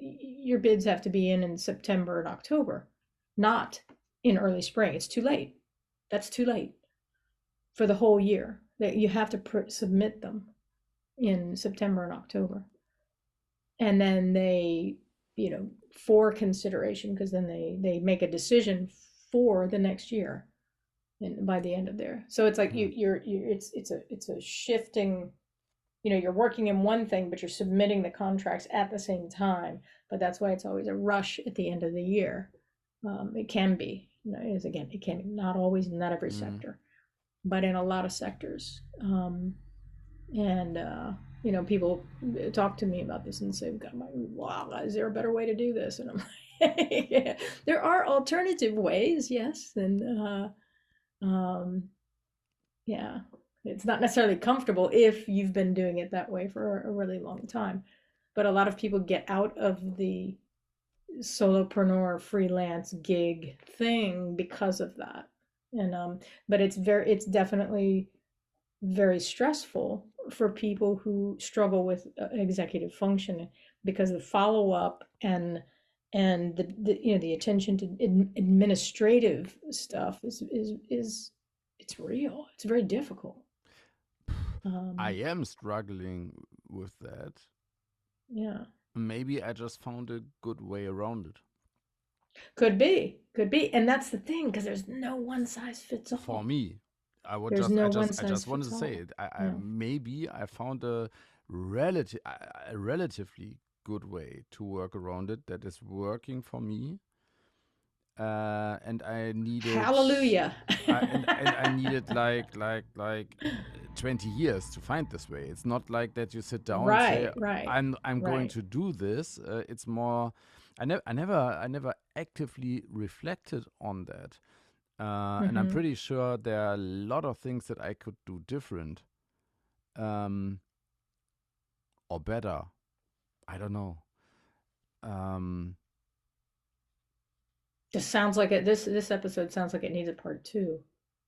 your bids have to be in September and October, not in early spring. It's too late. That's too late for the whole year. That you have to submit them in September and October, and then they, for consideration, because then they make a decision for the next year, and by the end of there. So it's like it's a shifting. You're working in one thing, but you're submitting the contracts at the same time. But that's why it's always a rush at the end of the year. It can be, it can be, not always, not every sector, but in a lot of sectors. And people talk to me about this and say, wow, is there a better way to do this? And I'm like, yeah, there are alternative ways, yes. And yeah, it's not necessarily comfortable if you've been doing it that way for a really long time. But a lot of people get out of the solopreneur freelance gig thing because of that. And but it's definitely very stressful for people who struggle with executive function, because the follow up and the attention to administrative stuff is it's real. It's very difficult. I am struggling with that. Yeah, Maybe I just found a good way around it. could be, and that's the thing, because there's no one size fits For all. me, There's no one I size just wanted fits to say all. it. I Yeah. maybe I found a relatively good way to work around it that is working for me. And I needed Hallelujah. and I needed like 20 years to find this way. It's not like that you sit down and say, Right, right, I'm going right. to do this. It's more I never actively reflected on that. And I'm Mm-hmm. pretty sure there are a lot of things that I could do different, um, or better. I don't know. Um, This sounds like it. This episode sounds like it needs a part two.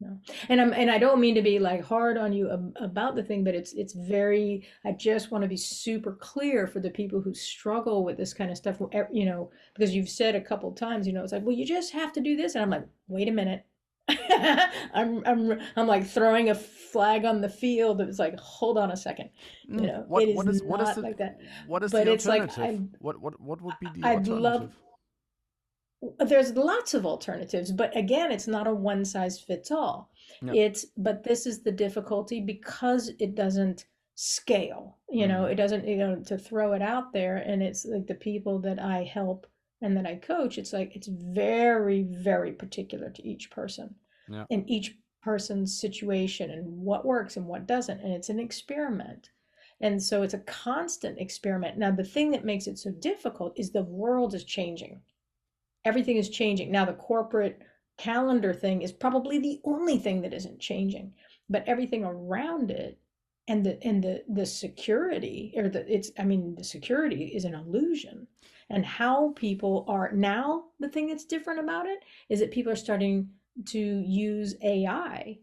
No, and I don't mean to be like hard on you about the thing, but it's very. I just want to be super clear for the people who struggle with this kind of stuff. Because you've said a couple times, it's like, well, you just have to do this, and I'm like, wait a minute. I'm like throwing a flag on the field. It's like, hold on a second. It is what is not the like that. what is But the it's like alternative? What would be the I'd love alternative? there's lots of alternatives, but again, it's not a one size fits all. Yeah. But this is the difficulty because it doesn't scale, Mm. it doesn't, to throw it out there. And it's like the people that I help and that I coach, it's like, it's very, very particular to each person Yeah. and each person's situation and what works and what doesn't. And it's an experiment. And so it's a constant experiment. Now, the thing that makes it so difficult is the world is changing. Everything is changing. Now, the corporate calendar thing is probably the only thing that isn't changing, but everything around it and the security, or the security is an illusion. And how people are now, the thing that's different about it is that people are starting to use AI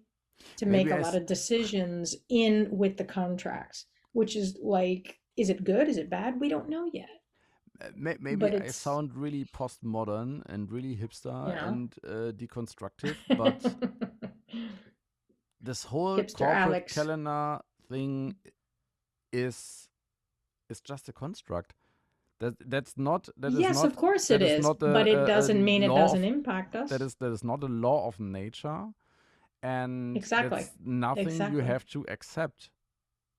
to make Maybe a lot of decisions in with the contracts, which is like, is it good? Is it bad? We don't know yet. maybe But I it's, sound really postmodern and really hipster yeah. and deconstructive, but this whole Hipster corporate Alex. calendar thing is just a construct. Yes, of course it That is is, not but it a doesn't mean it law doesn't of impact us. that is not a law of nature, and Exactly. that's nothing you Exactly. have to accept.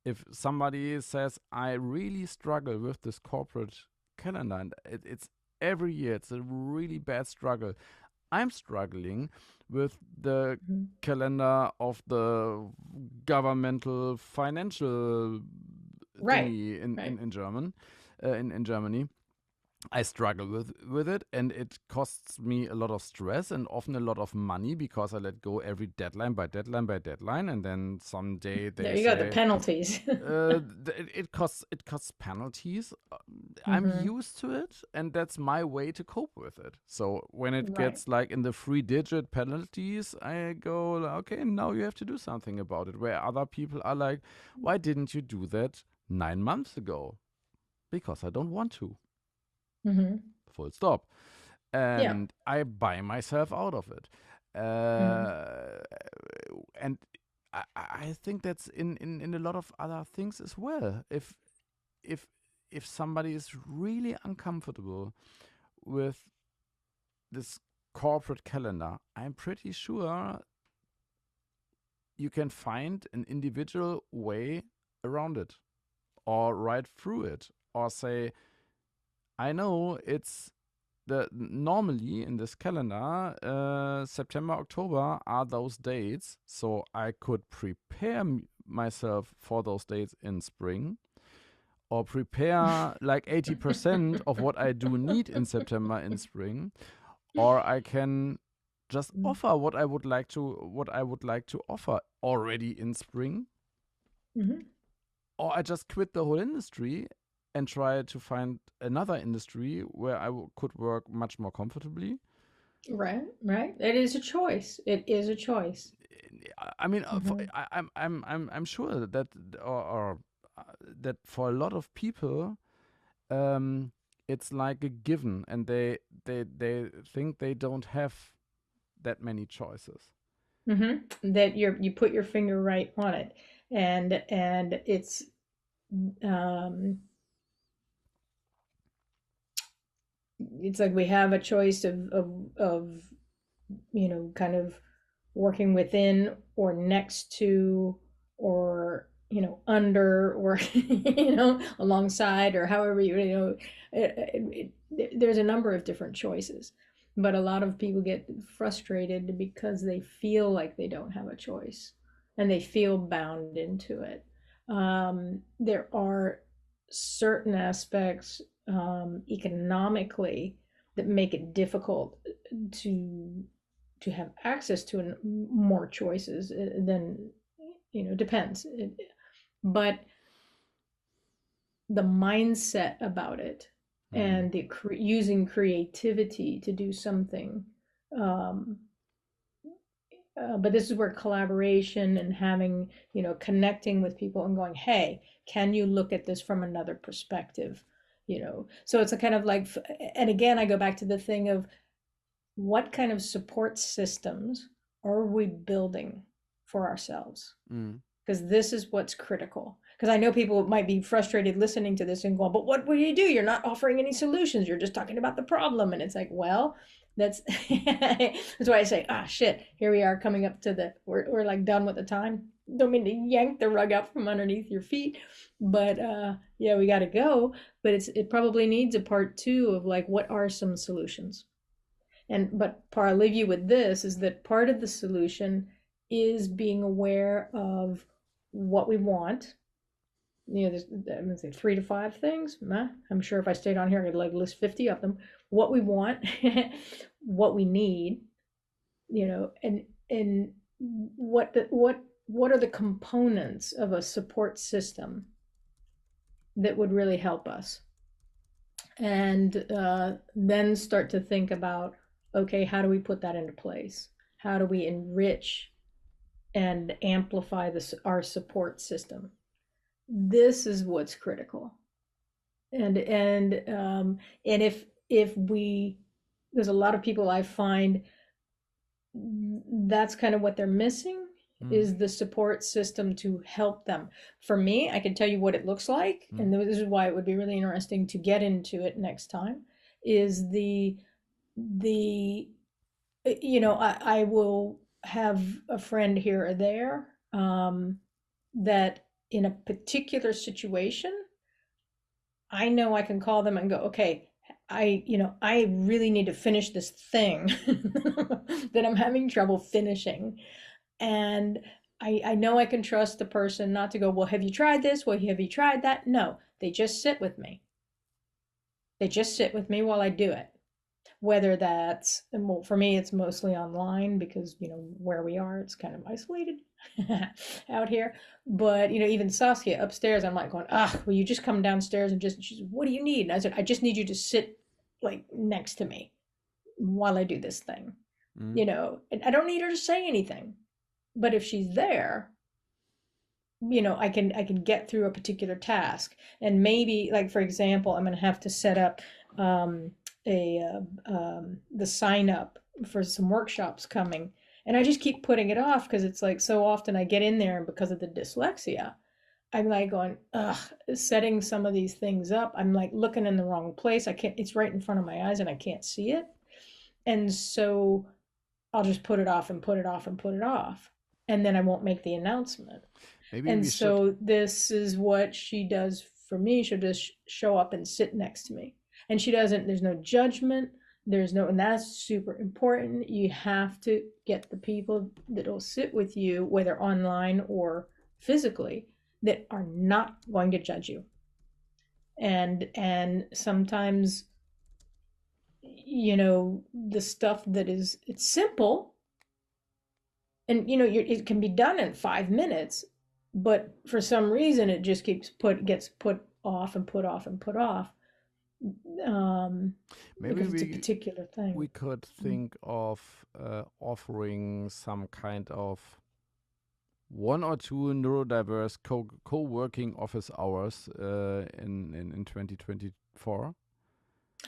If somebody says, I really struggle with this corporate calendar, and it's every year, it's a really bad struggle. I'm struggling with the Mhm. calendar of the governmental financial Right. thingy Right. in Germany. I struggle with it, and it costs me a lot of stress and often a lot of money because I let go every deadline by deadline by deadline, and then someday There they you go, the say penalties. it costs penalties. I'm Hmm. used to it, and that's my way to cope with it. So when it Right. gets like in the 3-digit penalties, I go, okay, now you have to do something about it. Where other people are like, why didn't you do that 9 months ago? Because I don't want to. Hmm. Full stop. Yeah. And I buy myself out of it. Hmm. Uh, and I think that's in a lot of other things as well. If if somebody is really uncomfortable with this corporate calendar, I'm pretty sure you can find an individual way around it, or right through it, or say, I know it's the normally in this calendar, September, October are those dates, so I could prepare myself for those dates in spring, or prepare like 80% of what I do need in September in spring, or I can just offer what I would like to offer already in spring, Hmm. or I just quit the whole industry and try to find another industry where I could work much more comfortably. Right. Right. It is a choice. It is a choice. I mean, Hmm. I'm sure that or that for a lot of people, um, it's like a given, and they think they don't have that many choices. Hmm. That you put your finger right on it, and um it's like we have a choice of kind of working within or next to, or under, or alongside, or however there's a number of different choices. But a lot of people get frustrated because they feel like they don't have a choice and they feel bound into it. There are certain aspects, economically, that make it difficult to have access to more choices, than, depends. But the mindset about it, Hmm. and using creativity to do something, um, but this is where collaboration and having, connecting with people and going, hey, can you look at this from another perspective? So it's a kind of like, and again, I go back to the thing of, what kind of support systems are we building for ourselves? Mm. Because this is what's critical. Because I know people might be frustrated listening to this and going, but what will you do? You're not offering any solutions. You're just talking about the problem. And it's like, well, That's that's why I say, ah, shit. Here we are coming up to we're like done with the time. Don't mean to yank the rug out from underneath your feet, but yeah, we got to go. But it probably needs a part two of like, what are some solutions? And but part, I'll leave you with this, is that part of the solution is being aware of what we want. There's, I'm gonna say 3 to 5 things. I'm sure if I stayed on here, I could like list 50 of them. What we want, what we need, and what are the components of a support system that would really help us, and then start to think about, okay, how do we put that into place? How do we enrich and amplify our support system? This is what's critical. And if we, there's a lot of people I find that's kind of what they're missing, is the support system to help them. For me, I can tell you what it looks like, and this is why it would be really interesting to get into it next time, is I will have a friend here or there, that in a particular situation, I know I can call them and go, okay, I really need to finish this thing that I'm having trouble finishing. And I know I can trust the person not to go, well, have you tried this? Well, have you tried that? No, they just sit with me. They just sit with me while I do it. Whether that's, well, for me, it's mostly online because, where we are, it's kind of isolated out here. But, even Saskia upstairs, I'm like going, will you just come downstairs and she's, what do you need? And I said, I just need you to sit like next to me while I do this thing, and I don't need her to say anything. But if she's there, I can get through a particular task. And maybe, like, for example, I'm going to have to set up, the sign up for some workshops coming, and I just keep putting it off because it's like so often I get in there, and because of the dyslexia, I'm like going, setting some of these things up, I'm like looking in the wrong place. I can't, it's right in front of my eyes and I can't see it. And so I'll just put it off and put it off and put it off, and then I won't make the announcement. Maybe And we should. so this is what she does for me. She'll just show up and sit next to me. And she doesn't, there's no judgment. And that's super important. You have to get the people that'll sit with you, whether online or physically, that are not going to judge you. And sometimes, the stuff that is, it's simple, and it can be done in 5 minutes, but for some reason it just gets put off and put off and put off, Maybe because it's a particular thing. we could think of offering some kind of 1 or 2 neurodiverse co-working office hours in 2024.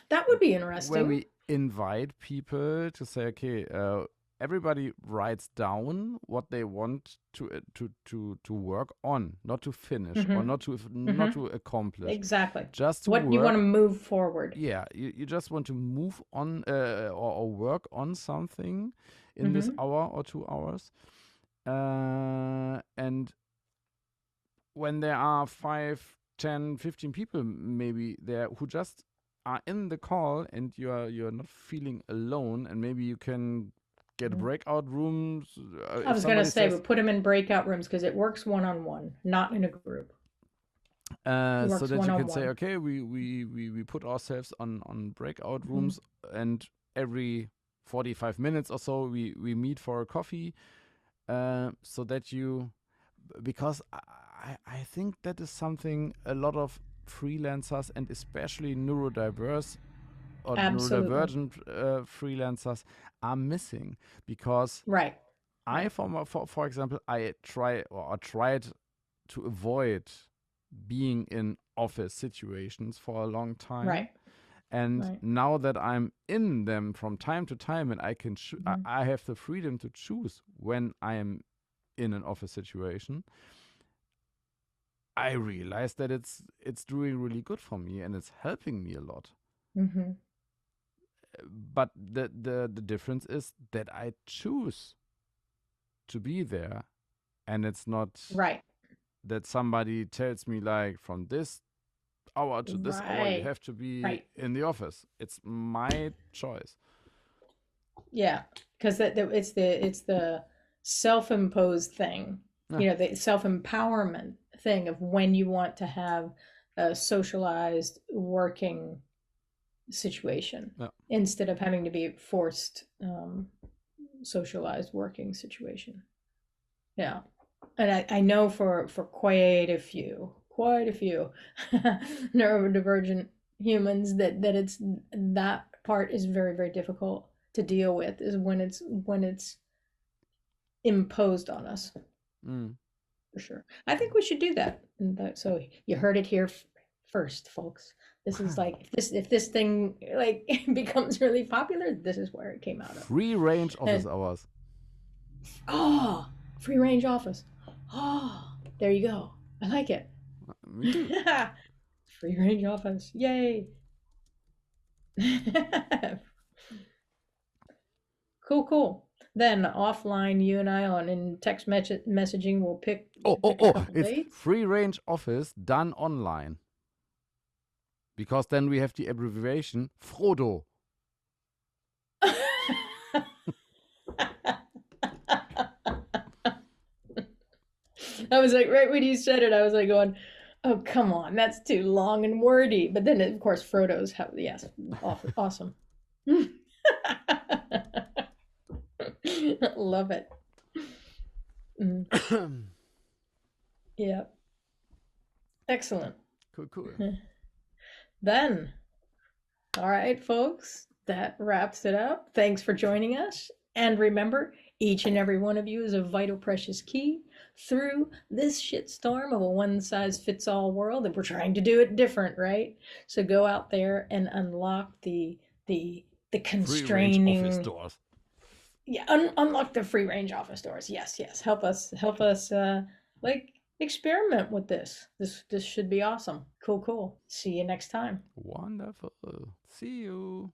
That would be interesting. Where we invite people to say, okay, everybody writes down what they want to work on, not to finish or not to accomplish. Exactly. Just to what work. You want to move forward. Yeah, you just want to move on or work on something in this hour or 2 hours. And when there are 5, 10, 15 people maybe there who just are in the call, and you're not feeling alone, and maybe you can get breakout rooms. I was going to say, we put them in breakout rooms because it works one-on-one, not in a group. So that you can say, okay, we put ourselves on breakout rooms, and every 45 minutes or so we meet for a coffee, so that because I think that is something a lot of freelancers, and especially neurodiverse or neurodivergent freelancers, are missing, because I, for example, I tried to avoid being in office situations for a long time, and now that I'm in them from time to time, and I can I have the freedom to choose when I am in an office situation, I realize that it's doing really good for me, and it's helping me a lot. but the difference is that I choose to be there, and it's not Right. that somebody tells me like from this hour to this hour you Right. have to be Right. in the office. It's my choice. Yeah. Because it's the self-imposed thing, Yeah. the self-empowerment thing of when you want to have a socialized working situation Yeah. instead of having to be forced socialized working situation. Yeah. And I know for quite a few neurodivergent humans that it's that part is very, very difficult to deal with, is when it's imposed on us, Mm. for sure. I think we should do that. So you heard it here first, folks. This is like, if this thing like becomes really popular, this is where it came out of. Free range office And hours. oh, free range office. Oh, there you go. I like it. Me too. Free range office. Yay. Cool, cool. Then offline, you and I on in text messaging, we'll pick a couple It's dates. free range office done online. Because then we have the abbreviation Frodo. I was like, right when you said it, I was like going, oh, come on, that's too long and wordy. But then, of course, Frodo's, yes, awesome. Love it. Mm. Yeah. Excellent. Cool. Then, all right, folks, that wraps it up. Thanks for joining us. And remember, each and every one of you is a vital, precious key through this shitstorm of a one-size-fits-all world. And we're trying to do it different, right? So go out there and unlock the Free range office constraining. doors. Yeah, unlock the free range office doors. Yes. Help us. Like experiment with this. This should be awesome. Cool. See you next time. Wonderful. See you.